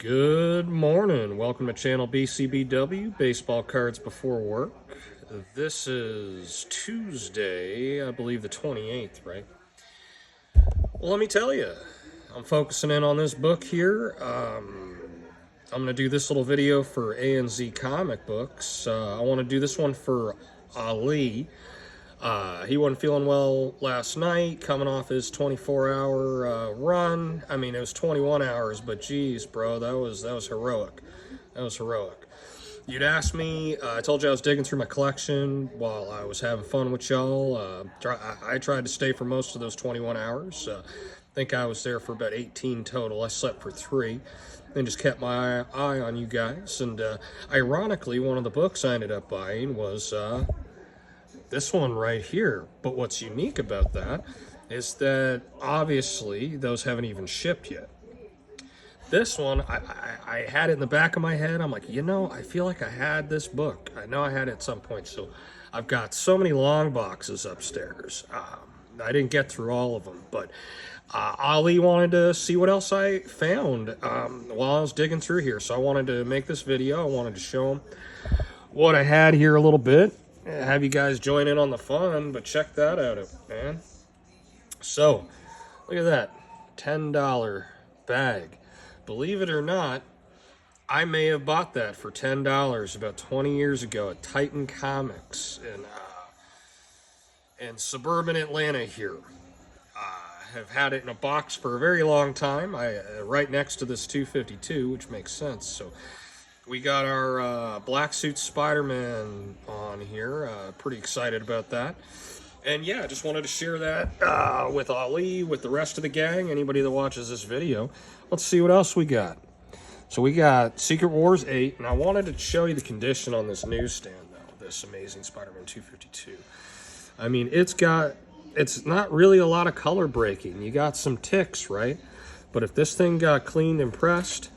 Good morning. Welcome to channel BCBW, Baseball Cards Before Work. This is Tuesday, I believe the 28th, right? Well, let me tell you, I'm focusing in on this book here. I'm going to do this little video for AnZ comic books. I want to do this one for Ali. He wasn't feeling well last night, coming off his 24-hour run. I mean, it was 21 hours, but geez, bro, that was heroic. That was heroic. You'd asked me, I told you I was digging through my collection while I was having fun with y'all. I tried to stay for most of those 21 hours. I think I was there for about 18 total. I slept for 3 and just kept my eye on you guys. And ironically, one of the books I ended up buying was this one right here. But what's unique about that is that obviously those haven't even shipped yet. This one, I had it in the back of my head. I'm like, you know, I feel like I had this book. I know I had it at some point. So I've got so many long boxes upstairs. I didn't get through all of them, but Ali wanted to see what else I found while I was digging through here. So I wanted to make this video. I wanted to show him what I had here a little bit. Have you guys join in on the fun, but check that out, man. So, look at that, $10 bag. Believe it or not, I may have bought that for $10 about 20 years ago at Titan Comics in suburban Atlanta here. Have had it in a box for a very long time. Right next to this 252, which makes sense. So we got our Black Suit Spider-Man on here. Pretty excited about that. And yeah, I just wanted to share that with Ali, with the rest of the gang, anybody that watches this video. Let's see what else we got. So we got Secret Wars 8, and I wanted to show you the condition on this newsstand, though, this Amazing Spider-Man 252. I mean, it's not really a lot of color breaking. You got some ticks, right? But if this thing got cleaned and pressed,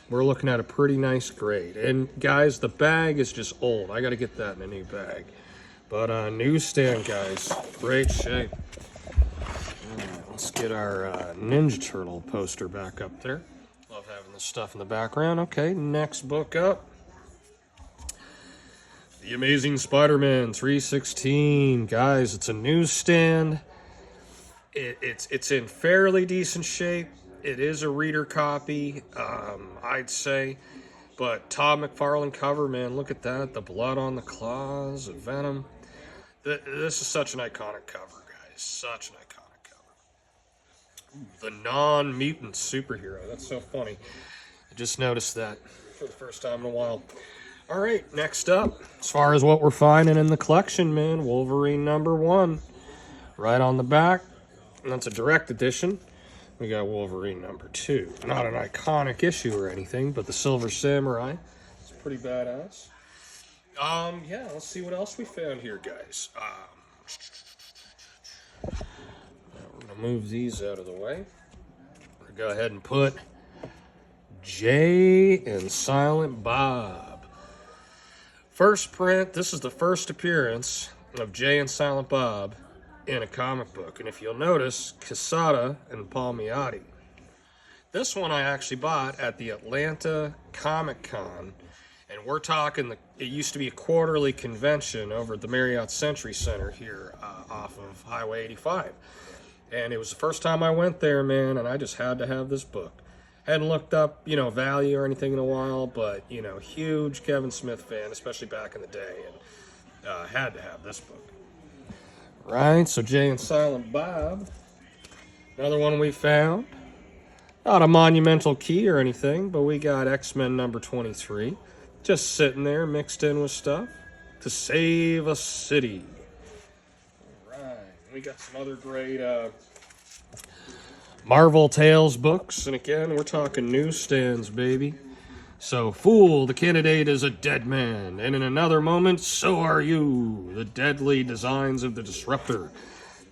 we're looking at a pretty nice grade. And guys, the bag is just old. I got to get that in a new bag. But newsstand, guys, great shape. All right, let's get our Ninja Turtle poster back up there. Love having this stuff in the background. Okay, next book up. The Amazing Spider-Man 316. Guys, it's a newsstand. It's in fairly decent shape. It is a reader copy, I'd say. But Todd McFarlane cover, man, look at that. The blood on the claws of Venom. This is such an iconic cover, guys. Such an iconic cover. Ooh, the non-mutant superhero. That's so funny. I just noticed that for the first time in a while. All right, next up, as far as what we're finding in the collection, man, Wolverine #1. Right on the back. And that's a direct edition. We got Wolverine #2. Not an iconic issue or anything, but the Silver Samurai. It's pretty badass. Yeah, let's see what else we found here, guys. We're gonna move these out of the way. We're gonna go ahead and put Jay and Silent Bob. First print, this is the first appearance of Jay and Silent Bob in a comic book. And if you'll notice, Quesada and Palmiotti. This one I actually bought at the Atlanta Comic Con. And we're talking, it used to be a quarterly convention over at the Marriott Century Center here off of Highway 85. And it was the first time I went there, man, and I just had to have this book. Hadn't looked up, you know, value or anything in a while, but, you know, huge Kevin Smith fan, especially back in the day, and had to have this book. Right, so Jay and Silent Bob. Another one we found. Not a monumental key or anything, but we got X-Men #23. Just sitting there mixed in with stuff. To Save a City. Alright, we got some other great Marvel Tales books. And again, we're talking newsstands, baby. So, Fool, the candidate is a dead man, and in another moment, so are you. The deadly designs of the Disruptor.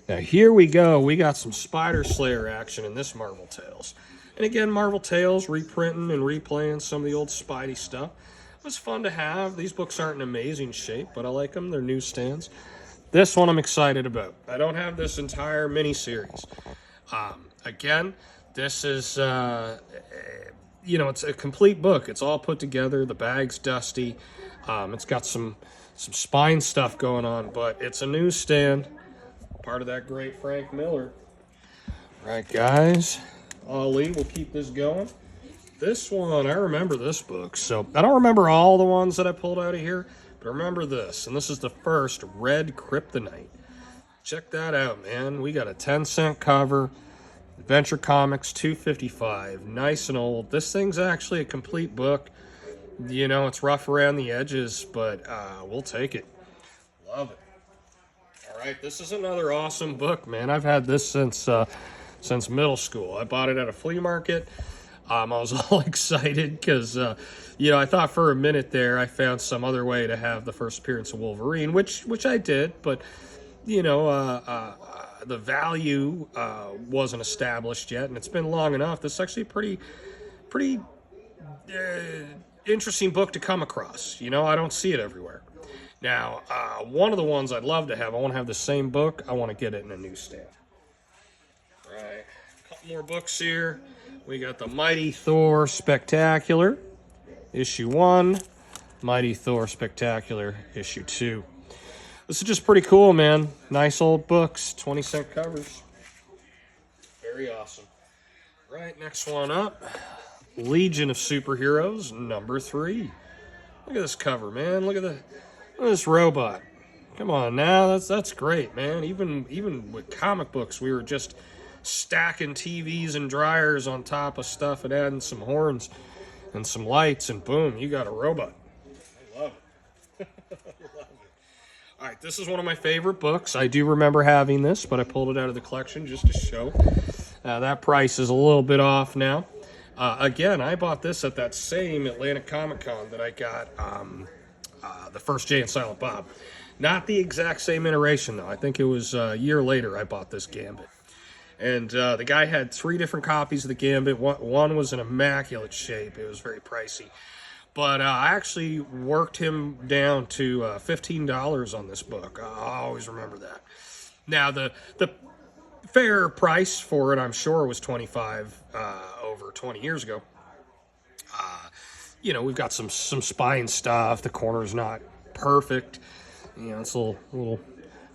Now, here we go. We got some Spider Slayer action in this Marvel Tales. And again, Marvel Tales, reprinting and replaying some of the old Spidey stuff. It was fun to have. These books aren't in amazing shape, but I like them. They're newsstands. This one I'm excited about. I don't have this entire miniseries. Again, This is, you know, it's a complete book. It's all put together. The bag's dusty. It's got some spine stuff going on, but it's a newsstand. Part of that great Frank Miller. All right, guys. Ali, we'll keep this going. This one, I remember this book. So I don't remember all the ones that I pulled out of here, but I remember this. And this is the first Red Kryptonite. Check that out, man. We got a 10-cent cover. Adventure Comics, $2.55. Nice and old. This thing's actually a complete book. You know, it's rough around the edges, but we'll take it. Love it. All right, this is another awesome book, man. I've had this since middle school. I bought it at a flea market. I was all excited because, you know, I thought for a minute there I found some other way to have the first appearance of Wolverine, which I did, but, you know, the value wasn't established yet, and it's been long enough. This is actually a pretty interesting book to come across. You know, I don't see it everywhere. Now, one of the ones I'd love to have, I want to have the same book. I want to get it in a newsstand. All right, a couple more books here. We got the Mighty Thor Spectacular, issue 1. Mighty Thor Spectacular, issue 2. This is just pretty cool, man. Nice old books, 20-cent covers. Very awesome. Right, next one up. Legion of Superheroes, number 3. Look at this cover, man. Look at this robot. Come on now, that's great, man. Even with comic books, we were just stacking TVs and dryers on top of stuff and adding some horns and some lights, and boom, you got a robot. I love it. I love it. All right, this is one of my favorite books. I do remember having this, but I pulled it out of the collection just to show. That price is a little bit off now. Again, I bought this at that same Atlanta Comic Con that I got the first Jay and Silent Bob. Not the exact same iteration, though. I think it was a year later I bought this Gambit. And the guy had 3 different copies of the Gambit. One was in immaculate shape. It was very pricey. But I actually worked him down to $15 on this book. I always remember that. Now, the fair price for it, I'm sure, was $25 over 20 years ago. You know, we've got some spine stuff. The corner's not perfect. You know, it's a little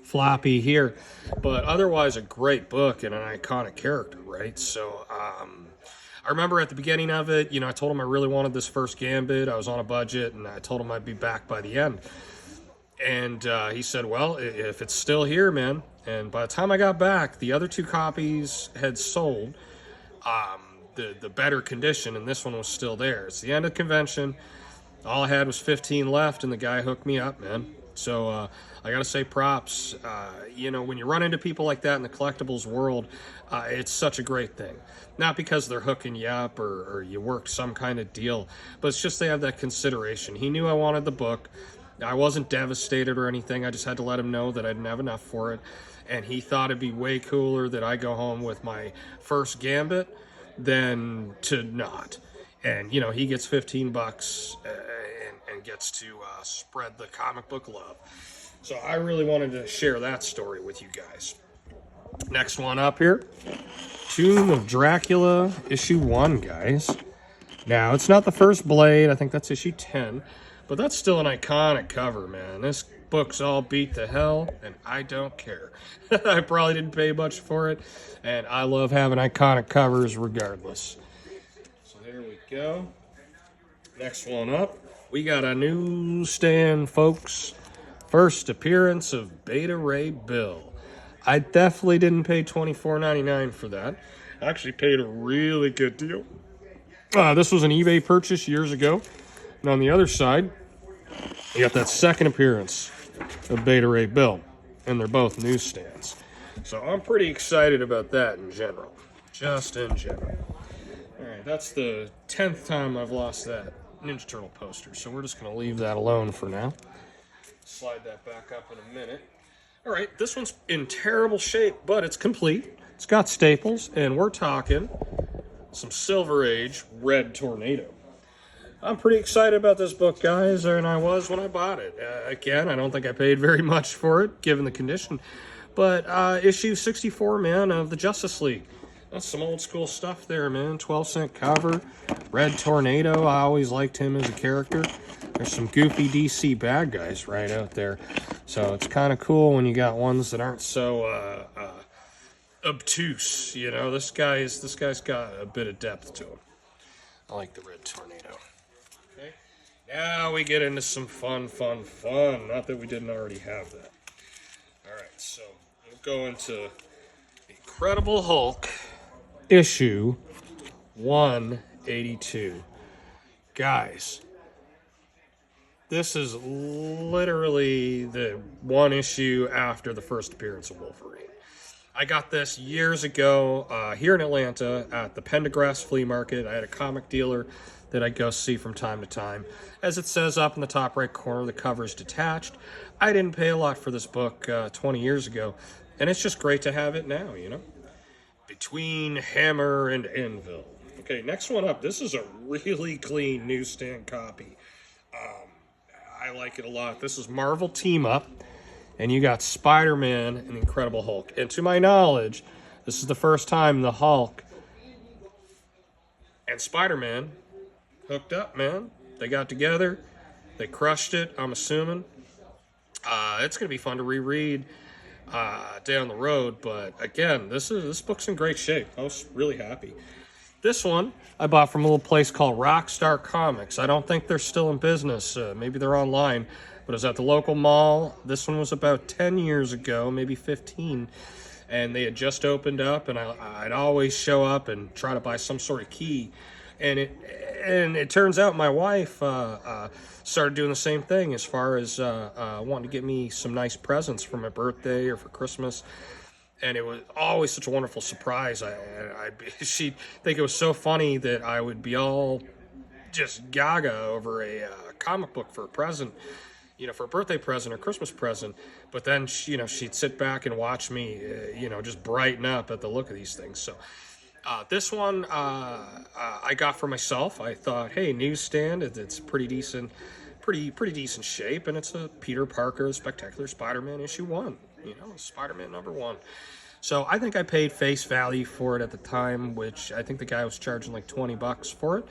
floppy here, but otherwise a great book and an iconic character, right? So I remember at the beginning of it, you know, I told him I really wanted this first Gambit. I was on a budget, and I told him I'd be back by the end. And he said, well, if it's still here, man. And by the time I got back, the other 2 copies had sold, the better condition, and this one was still there. It's the end of the convention. All I had was 15 left, and the guy hooked me up, man. So I gotta say props. You know, when you run into people like that in the collectibles world, it's such a great thing. Not because they're hooking you up or you worked some kind of deal, but it's just they have that consideration. He knew I wanted the book. I wasn't devastated or anything. I just had to let him know that I didn't have enough for it. And he thought it'd be way cooler that I go home with my first Gambit than to not. And, you know, he gets $15 and gets to spread the comic book love. So I really wanted to share that story with you guys. Next one up here. Tomb of Dracula, issue 1, guys. Now, it's not the first Blade. I think that's issue 10. But that's still an iconic cover, man. This book's all beat to hell, and I don't care. I probably didn't pay much for it, and I love having iconic covers regardless. So there we go. Next one up. We got a newsstand, folks. First appearance of Beta Ray Bill. I definitely didn't pay $24.99 for that. I actually paid a really good deal. This was an eBay purchase years ago. And on the other side, you got that second appearance of Beta Ray Bill. And they're both newsstands. So I'm pretty excited about that in general. Just in general. Alright, that's the 10th time I've lost that Ninja Turtle poster. So we're just going to leave that alone for now. Slide that back up in a minute. Alright, this one's in terrible shape, but it's complete. It's got staples, and we're talking some Silver Age Red Tornado. I'm pretty excited about this book, guys, and I was when I bought it. Again, I don't think I paid very much for it, given the condition. But issue 64, man, of the Justice League. That's some old school stuff there, man. 12-cent cover. Red Tornado. I always liked him as a character. There's some goofy DC bad guys right out there. So it's kind of cool when you got ones that aren't so obtuse. You know, this guy's got a bit of depth to him. I like the Red Tornado. Okay. Now we get into some fun. Not that we didn't already have that. All right, so we'll go into Incredible Hulk issue 182. Guys, this is literally the one issue after the first appearance of Wolverine. I got this years ago here in Atlanta at the Pendergrass Flea Market. I had a comic dealer that I go see from time to time. As it says up in the top right corner, the cover is detached. I didn't pay a lot for this book 20 years ago, and it's just great to have it now, you know? Between Hammer and Anvil. Okay, next one up. This is a really clean newsstand copy. I like it a lot. This is Marvel Team Up, and you got Spider-Man and the Incredible Hulk. And to my knowledge, this is the first time the Hulk and Spider-Man hooked up, man. They got together. They crushed it, I'm assuming. It's going to be fun to reread down the road, but again, this book's in great shape. I was really happy. This one I bought from a little place called Rockstar Comics. I don't think they're still in business. Maybe they're online, but it was at the local mall. This one was about 10 years ago, maybe 15, and they had just opened up, and I'd always show up and try to buy some sort of key, and it turns out my wife started doing the same thing as far as wanting to get me some nice presents for my birthday or for Christmas. And it was always such a wonderful surprise. She'd think it was so funny that I would be all just gaga over a comic book for a present, you know, for a birthday present or Christmas present. But then, she'd sit back and watch me, just brighten up at the look of these things. So this one I got for myself. I thought, hey, newsstand, it's pretty decent, pretty decent shape, and it's a Peter Parker Spectacular Spider-Man issue 1. Spider-Man #1. So I think I paid face value for it at the time, which I think the guy was charging like $20 for it.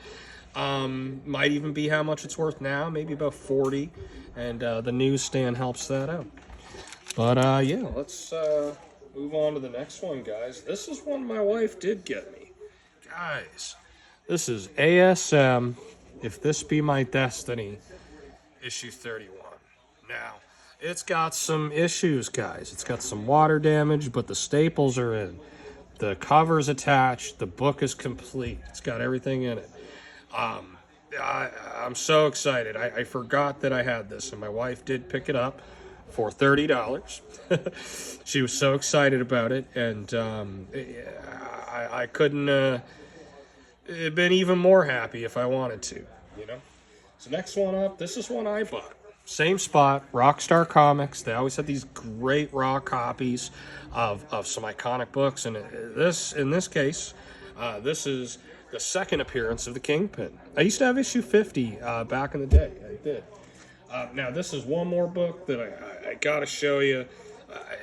Might even be how much it's worth now, maybe about 40, and the newsstand helps that out. But yeah, let's move on to the next one, guys. This is one my wife did get me. Guys, this is ASM, If This Be My Destiny, issue 31. Now, it's got some issues, guys. It's got some water damage, but the staples are in. The cover's attached. The book is complete. It's got everything in it. I'm so excited. I forgot that I had this, and my wife did pick it up for $30. She was so excited about it, and I couldn't have been even more happy if I wanted to, So next one up, this is one I bought. Same spot, Rockstar Comics. They always had these great raw copies of some iconic books. And in this case, this is the second appearance of the Kingpin. I used to have issue 50 back in the day. I did. Now, this is one more book that I got to show you.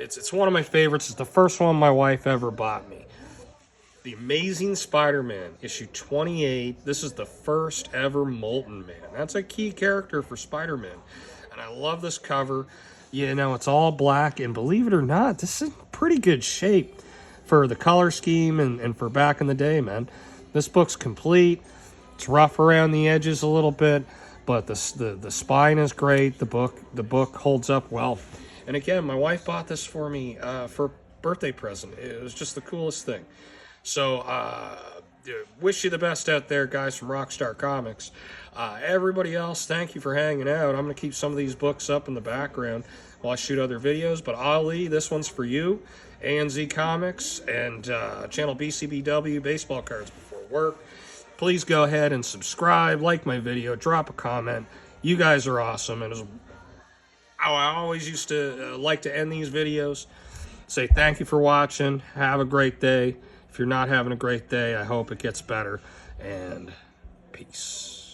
It's one of my favorites. It's the first one my wife ever bought me. The Amazing Spider-Man, issue 28. This is the first ever Molten Man. That's a key character for Spider-Man. And I love this cover. It's all black, and believe it or not, this is in pretty good shape for the color scheme and for back in the day, man. This book's complete. It's rough around the edges a little bit, but the spine is great. The book holds up well. And again, my wife bought this for me for a birthday present. It was just the coolest thing. So, wish you the best out there, guys, from Rockstar Comics. Everybody else, thank you for hanging out. I'm going to keep some of these books up in the background while I shoot other videos. But Ali, this one's for you. AnZ Comics and channel BCBW, Baseball Cards Before Work. Please go ahead and subscribe, like my video, drop a comment. You guys are awesome. And as I always used to like to end these videos, say thank you for watching. Have a great day. If you're not having a great day, I hope it gets better. And peace.